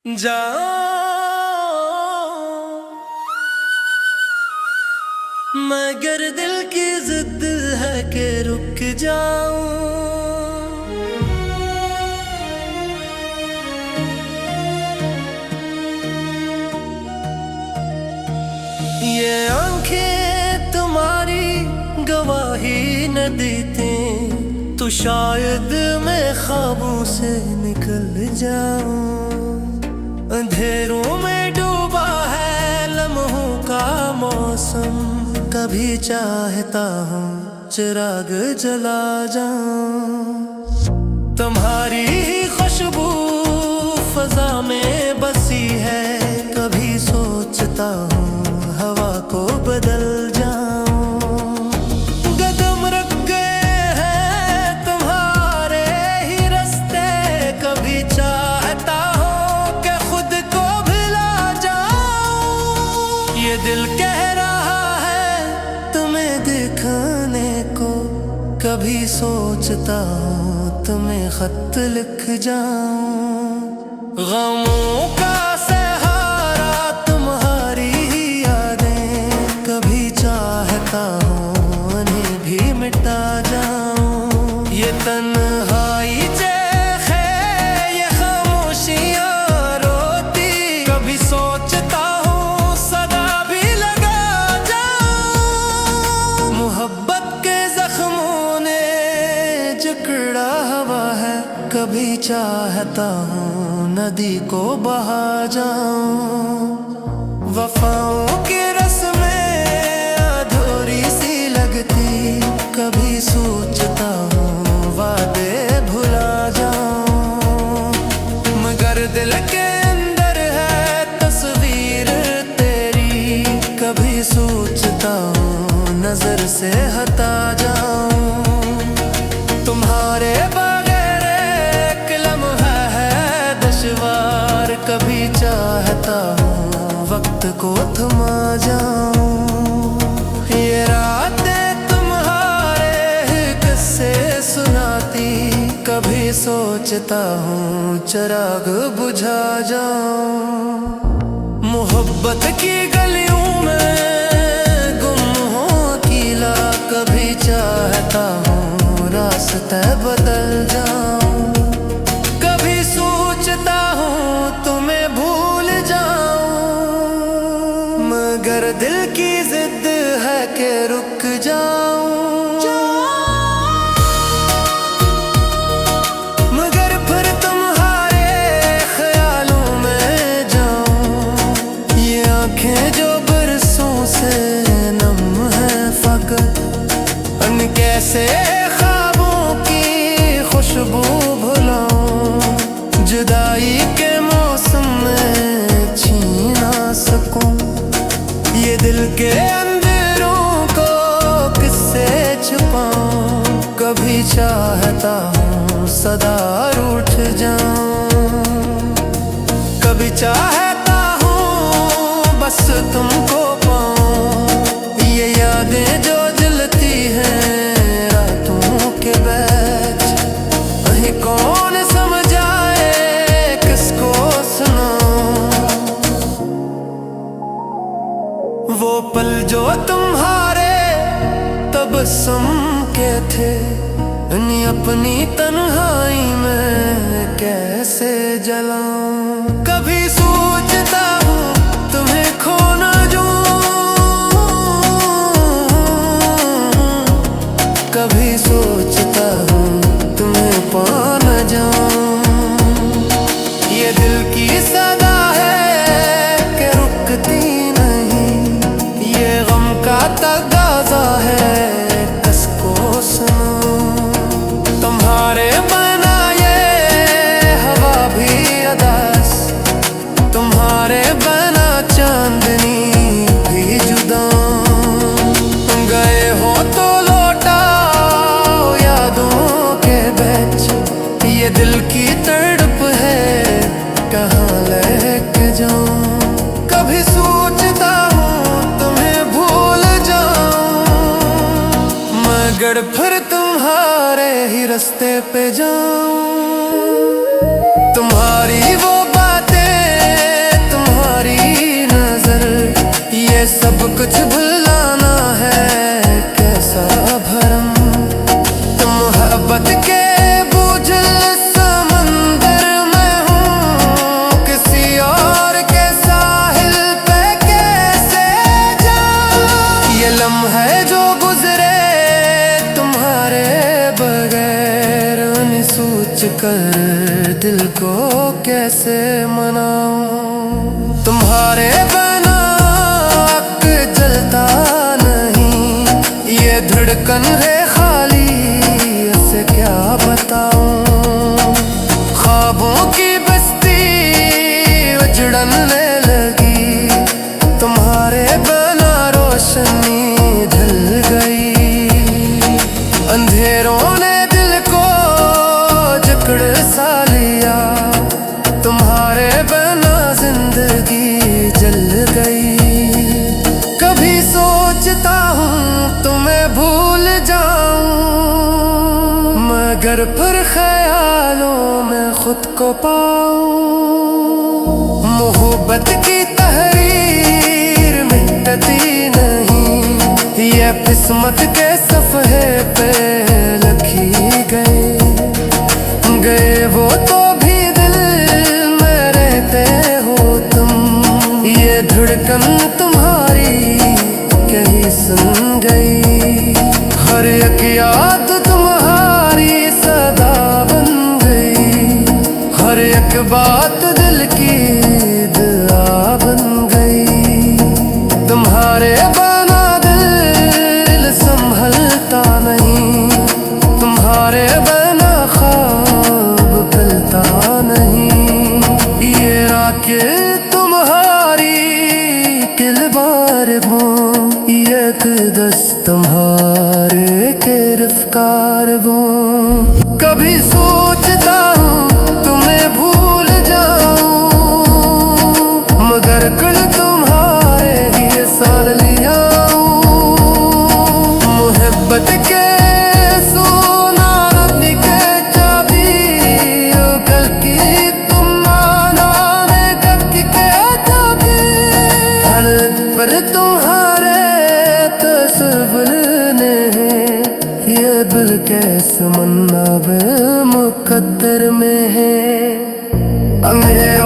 जाओ मगर दिल की जिद है कि रुक जाऊं। ये आंखें तुम्हारी गवाही न देती तो शायद मैं ख्वाबों से निकल जाऊं। अंधेरों में डूबा है लम्हों का मौसम, कभी चाहता हूँ चिराग जला जाऊं। तुम्हारी ही खुशबू फजा में बसी है, कभी सोचता हूँ हवा को बदल जाऊं। कदम रख गए हैं तुम्हारे ही रास्ते, कभी चाहता हूँ कि खुद को भुला जाऊं। ये दिल कह रहा है तुम्हें देखने को, कभी सोचता हूँ तुम्हें खत लिख जाऊं। गमों का सहारा तुम्हारी ही यादें, कभी चाहता हूँ उन्हें भी मिटा जाऊं। ये तन्हाई चेख है, ये खामोशियाँ रोती, कभी सोचता हूँ सदा भी लगा जाऊं। मोहब्बत के जख्मों ने जकड़ा हवा है, कभी चाहता हूँ नदी को बहा जाऊं। वफाओं की रस्में अधूरी सी लगती, कभी सोचता हूँ वादे भुला जाऊं। मगर दिल के अंदर है तस्वीर तेरी, कभी सोचता हूँ नजर से हटा जाऊं। तुम्हारे बगैर एक लम्हा है दुश्वार, कभी चाहता हूँ वक्त को थमा जाऊं। ये रातें तुम्हारे किस्से सुनाती, कभी सोचता हूँ चिराग बुझा जाऊं। मोहब्बत की गलियों में गुम हो अकेला, कभी चाहता हूँ रास्ते बदल जाऊं। कभी सोचता हूँ तुम्हें भूल जाऊं, मगर दिल की जिद है कि रुक जाऊं। मगर फिर तुम्हारे ख्यालों में जाऊं। ये आंखें जो बरसों से नम है फकत, अन कैसे खुशबू भुलाऊं। जुदाई के मौसम में छीन ना सकूं। ये दिल के अंधेरों को किससे छुपाऊं। कभी चाहता हूँ सदा रूठ जाऊं, कभी चाहता हूँ बस तुमको पाऊं। ये यादें जो जलती हैं रातों के बैच, कौन समझाए किसको सुनाऊं। वो पल जो तुम्हारे तबस्सुम के थे, अपनी तन्हाई में कैसे जलाऊं। कभी सोचता हूँ तुम्हें खो ना जाऊं, कभी सोचता हूँ तुम्हें पा न जाऊं। ये दिल की सदा है कि रुकती नहीं, ये गम का तगाजा है किसको सुनाऊं। तुम्हारे बना ये हवा भी अदास, तुम्हारे बना चांदनी भी जुदा। गए हो तो ये दिल की तड़प है कहाँ लेके जाऊं। कभी सोचता हूँ तुम्हें भूल जाऊं, मगर फिर तुम्हारे ही रास्ते पे जाऊं। तुम्हारी वो बातें कर दिल को कैसे मनाऊं। तुम्हारे बिना आग जलता नहीं, ये धड़कन है खाली, इसे क्या बताऊं। ख्वाबों की बस्ती उजड़ने लगी, तुम्हारे बिना रोशनी ढल गई। अंधेरों ने दिल को जकड़ सा लिया, तुम्हारे बिना जिंदगी जल गई। कभी सोचता हूँ तुम्हें भूल जाऊं, मगर फिर ख्यालों में खुद को पाऊं। मोहब्बत की तहरीर मिटती नहीं, ये किस्मत के सफ़हे पे लिखी गए वो तो भी दिल में रहते हो तुम। ये धड़कन तुम्हारी कहीं सुन गई, हर एक याद तुम्हारी सदा बन गई। हर एक बात दिल की दुआ बन गई। तुम्हारे बिना दिल संभलता नहीं, तुम्हारे बिना ख्वाब खलता नहीं। ये राखें तुम्हारी किलबार वो, ये दस्त तुम्हारे गिरफ्तार वो। कभी सोचता हूँ तुम्हें भूल जाऊं, मगर कल तुम्हारे लिए साल लिया। मोहब्बत के सोना रबी के चाबी, कल की तुम माना ने कब की के चाबी। हालत पर तुम्हारे तस्वीर ने, ये दिल कैसे मन्ना मुकद्दर में है। अंधेरा